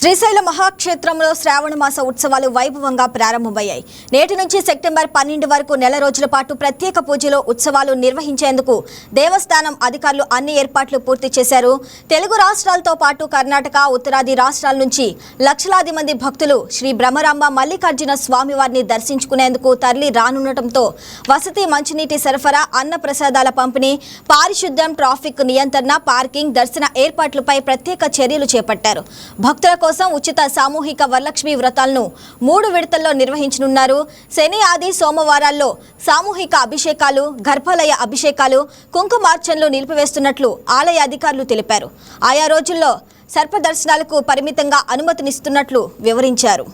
శ్రీశైల మహాక్షేత్రంలో శ్రావణ మాస ఉత్సవాలు వైభవంగా ప్రారంభమయ్యాయి. నేటి నుంచి సెప్టెంబర్ 12 వరకు నెల రోజుల పాటు ప్రత్యేక పూజలు ఉత్సవాలు నిర్వహించేందుకు దేవస్థానం అధికారులు అన్ని ఏర్పాట్లు పూర్తి చేశారు. తెలుగు రాష్ట్రాలతో పాటు కర్ణాటక, ఉత్తరాది రాష్ట్రాల నుంచి లక్షలాది మంది భక్తులు శ్రీ బ్రహ్మరాంబ మల్లికార్జున స్వామివారిని దర్శించుకునేందుకు తరలి రానుండటంతో వసతి, మంచినీటి సరఫరా, అన్న ప్రసాదాల పంపిణీ, పారిశుద్ధ్యం, ట్రాఫిక్ నియంత్రణ, పార్కింగ్, దర్శన ఏర్పాట్లపై ప్రత్యేక చర్యలు చేపట్టారు. భక్తుల కోసం ఉచిత సామూహిక వరలక్ష్మి వ్రతాలను 3 విడతల్లో నిర్వహించనున్నారు. శని, ఆది, సోమవారాల్లో సామూహిక అభిషేకాలు, గర్భాలయ అభిషేకాలు, కుంకుమార్చనలు నిలిపివేస్తున్నట్లు ఆలయ అధికారులు తెలిపారు. ఆయా రోజుల్లో సర్ప దర్శనాలకు పరిమితంగా అనుమతినిస్తున్నట్లు వివరించారు.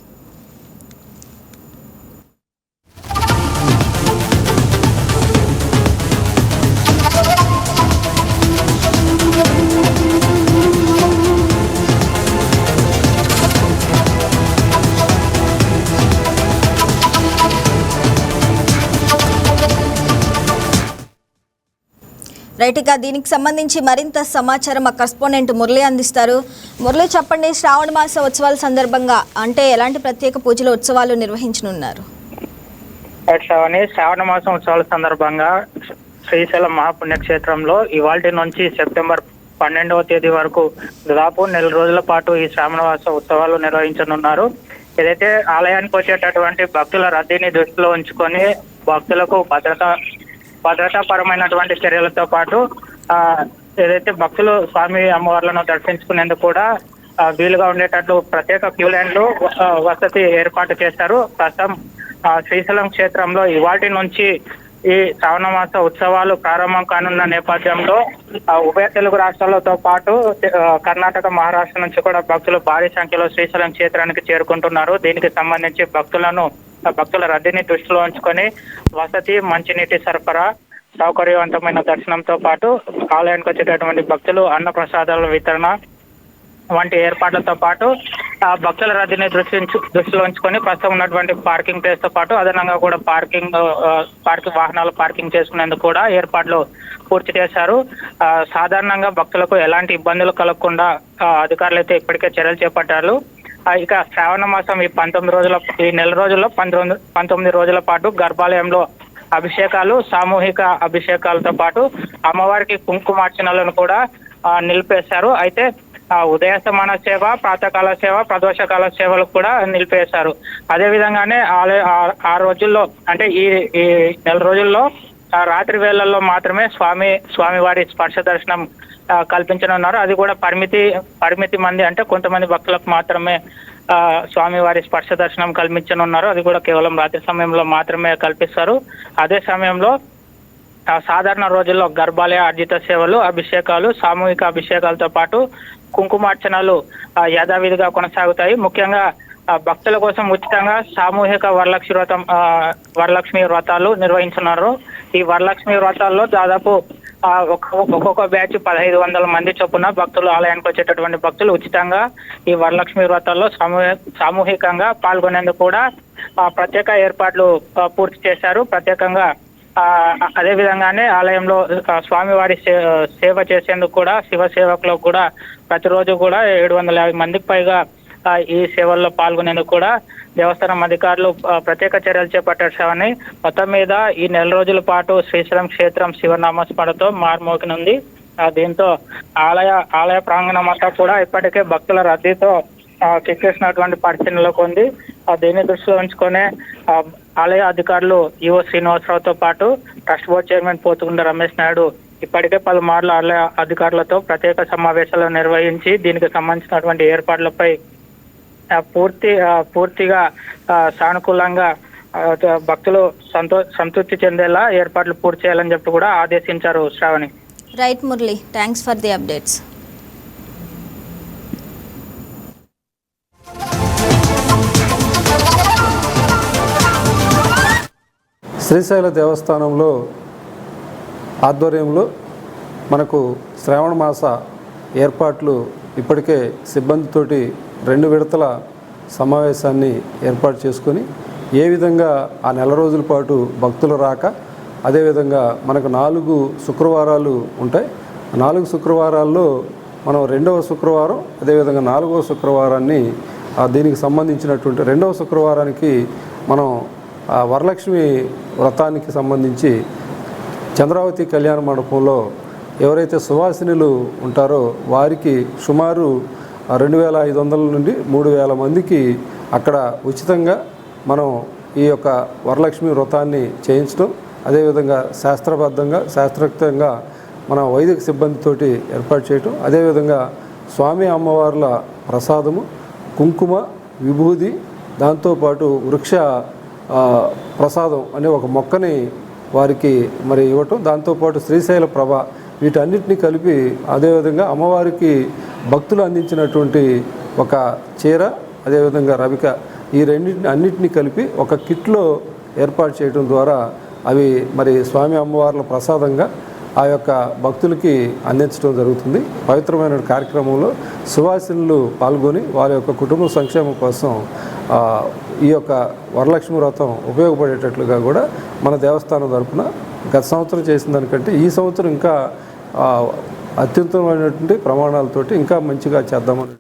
రైట్గా దీనికి సంబంధించి మరింత సమాచారం మా కరెస్పాండెంట్ మురళి అందిస్తారు. మురళి, చెప్పండి, శ్రావణ మాస ఉత్సవాల సందర్భంగా అంటే ఎలాంటి ప్రత్యేక పూజలు ఉత్సవాలు నిర్వహించనున్నారు? శ్రావణ మాసం ఉత్సవాల సందర్భంగా శ్రీశైలం మహాపుణ్యక్షేత్రంలో ఇవాల్టి నుంచి సెప్టెంబర్ 12వ తేదీ వరకు దాదాపు నెల రోజుల పాటు ఈ శ్రావణ మాస ఉత్సవాలు నిర్వహించనున్నారు. ఏదైతే ఆలయానికి వచ్చేటటువంటి భక్తుల రద్దీని దృష్టిలో ఉంచుకొని భక్తులకు భద్రతాపరమైనటువంటి చర్యలతో పాటు ఏదైతే భక్తులు స్వామి అమ్మవార్లను దర్శించుకునేందుకు కూడా వీలుగా ఉండేటట్లు ప్రత్యేక క్యూ లైన్లు వసతి ఏర్పాటు చేశారు. ప్రస్తుతం శ్రీశైలం క్షేత్రంలో ఇవాటి నుంచి ఈ శ్రావణ మాస ఉత్సవాలు ప్రారంభం కానున్న నేపథ్యంలో ఉభయ తెలుగు రాష్ట్రాలతో పాటు కర్ణాటక, మహారాష్ట్ర నుంచి కూడా భక్తులు భారీ సంఖ్యలో శ్రీశైలం క్షేత్రానికి చేరుకుంటున్నారు. దీనికి సంబంధించి భక్తుల రద్దీని దృష్టిలో ఉంచుకొని వసతి, మంచినీటి సరఫరా, సౌకర్యవంతమైన దర్శనంతో పాటు ఆలయానికి వచ్చేటటువంటి భక్తులు అన్న ప్రసాదాల వితరణ వంటి ఏర్పాట్లతో పాటు భక్తుల రద్దీని దృష్టిలో ఉంచుకొని ప్రస్తుతం ఉన్నటువంటి పార్కింగ్ ప్లేస్ తో పాటు అదనంగా కూడా పార్కింగ్ వాహనాలు పార్కింగ్ చేసుకునేందుకు కూడా ఏర్పాట్లు పూర్తి చేశారు. సాధారణంగా భక్తులకు ఎలాంటి ఇబ్బందులు కలగకుండా అధికారులు అయితే ఇప్పటికే చర్యలు చేపట్టారు. ఇక శ్రావణ మాసం ఈ నెల రోజుల్లో 19 రోజుల పాటు గర్భాలయంలో అభిషేకాలు, సామూహిక అభిషేకాలతో పాటు అమ్మవారికి కుంకుమార్చనలను కూడా నిలిపేశారు. అయితే ఉదయస్తమాన సేవ, ప్రాతకాల సేవ, ప్రదోషకాల సేవలు కూడా నిలిపేశారు. అదే విధంగానే ఆ రోజుల్లో అంటే ఈ నెల రోజుల్లో రాత్రి వేళల్లో మాత్రమే స్వామివారి స్పర్శ దర్శనం కల్పించనున్నారు. అది కూడా పరిమితి మంది, అంటే కొంతమంది భక్తులకు మాత్రమే స్వామివారి స్పర్శ దర్శనం కల్పించనున్నారు. అది కూడా కేవలం రాత్రి సమయంలో మాత్రమే కల్పిస్తారు. అదే సమయంలో సాధారణ రోజుల్లో గర్భాలయ అర్జిత సేవలు, అభిషేకాలు, సామూహిక అభిషేకాలతో పాటు కుంకుమార్చనలు యథావిధిగా కొనసాగుతాయి. ముఖ్యంగా భక్తుల కోసం ఉచితంగా సామూహిక వరలక్ష్మి వ్రతాలు నిర్వహించున్నారు. ఈ వరలక్ష్మి వ్రతాల్లో దాదాపు ఒక్కొక్క బ్యాచ్ 1500 మంది చొప్పున భక్తులు ఆలయానికి వచ్చేటటువంటి భక్తులు ఉచితంగా ఈ వరలక్ష్మి వ్రతాల్లో సామూహికంగా పాల్గొనేందుకు కూడా ప్రత్యేక ఏర్పాట్లు పూర్తి చేశారు. ప్రత్యేకంగా అదే విధంగానే ఆలయంలో స్వామివారి సేవ చేసేందుకు కూడా శివ సేవకులకు కూడా ప్రతిరోజు కూడా 750 మందికి పైగా ఈ సేవల్లో పాల్గొనేందుకు కూడా దేవస్థానం అధికారులు ప్రత్యేక చర్యలు చేపట్టారని మొత్తం మీద ఈ నెల రోజుల పాటు శ్రీశైలం క్షేత్రం శివనామస్మరణతో మార్మోగినుంది. దీంతో ఆలయ ప్రాంగణం అంతా కూడా ఇప్పటికే భక్తుల రద్దీతో కిక్కేసినటువంటి పరిస్థితుల్లోకి ఉంది. దీన్ని దృష్టిలో ఉంచుకునే ఆలయ అధికారులు ఈవో శ్రీనివాసరావుతో పాటు trust board chairman Pothugunda Ramesh Naidu ఇప్పటికే పలుమార్లు ఆలయ అధికారులతో ప్రత్యేక సమావేశాలు నిర్వహించి దీనికి సంబంధించినటువంటి ఏర్పాట్లపై పూర్తిగా సానుకూలంగా భక్తులు సంతృప్తి చెందేలా ఏర్పాట్లు పూర్తి చేయాలని చెప్పి కూడా ఆదేశించారు. Shravani. Right Murali, thanks for the updates. శ్రీశైల దేవస్థానంలో ఆధ్వర్యంలో మనకు శ్రావణ మాస ఏర్పాట్లు ఇప్పటికే సిబ్బందితోటి 2 విడతల సమావేశాన్ని ఏర్పాటు చేసుకొని ఏ విధంగా ఆ నెల రోజుల పాటు భక్తులు రాక, అదేవిధంగా మనకు 4 శుక్రవారాలు ఉంటాయి. 4 శుక్రవారాల్లో మనం 2వ శుక్రవారం అదేవిధంగా 4వ శుక్రవారాన్ని దీనికి సంబంధించినటువంటి 2వ శుక్రవారానికి మనం వరలక్ష్మి వ్రతానికి సంబంధించి చంద్రావతి కళ్యాణ మండపంలో ఎవరైతే సువాసినులు ఉంటారో వారికి సుమారు 2,500 నుండి 3,000 మందికి అక్కడ ఉచితంగా మనం ఈ యొక్క వరలక్ష్మి వ్రతాన్ని చేయించడం, అదేవిధంగా శాస్త్రోక్తంగా మన వైదిక సిబ్బందితోటి ఏర్పాటు చేయటం, అదేవిధంగా స్వామి అమ్మవార్ల ప్రసాదము, కుంకుమ, విభూది, దాంతోపాటు వృక్ష ప్రసాదం అనే ఒక మొక్కని వారికి మరి ఇవ్వటం, దాంతోపాటు శ్రీశైల ప్రభ, వీటన్నిటిని కలిపి అదేవిధంగా అమ్మవారికి భక్తులు అందించినటువంటి ఒక చీర, అదేవిధంగా రవిక, ఈ అన్నిటిని కలిపి ఒక కిట్లో ఏర్పాటు చేయడం ద్వారా అవి మరి స్వామి అమ్మవార్ల ప్రసాదంగా ఆ యొక్క భక్తులకి అందించడం జరుగుతుంది. పవిత్రమైన కార్యక్రమంలో సువాసినులు పాల్గొని వారి యొక్క కుటుంబ సంక్షేమం కోసం ఈ యొక్క వరలక్ష్మి వ్రతం ఉపయోగపడేటట్లుగా కూడా మన దేవస్థానం తరపున గత సంవత్సరం చేసిన దానికంటే ఈ సంవత్సరం ఇంకా అత్యుత్తమైనటువంటి ప్రమాణాలతోటి ఇంకా మంచిగా చేద్దామని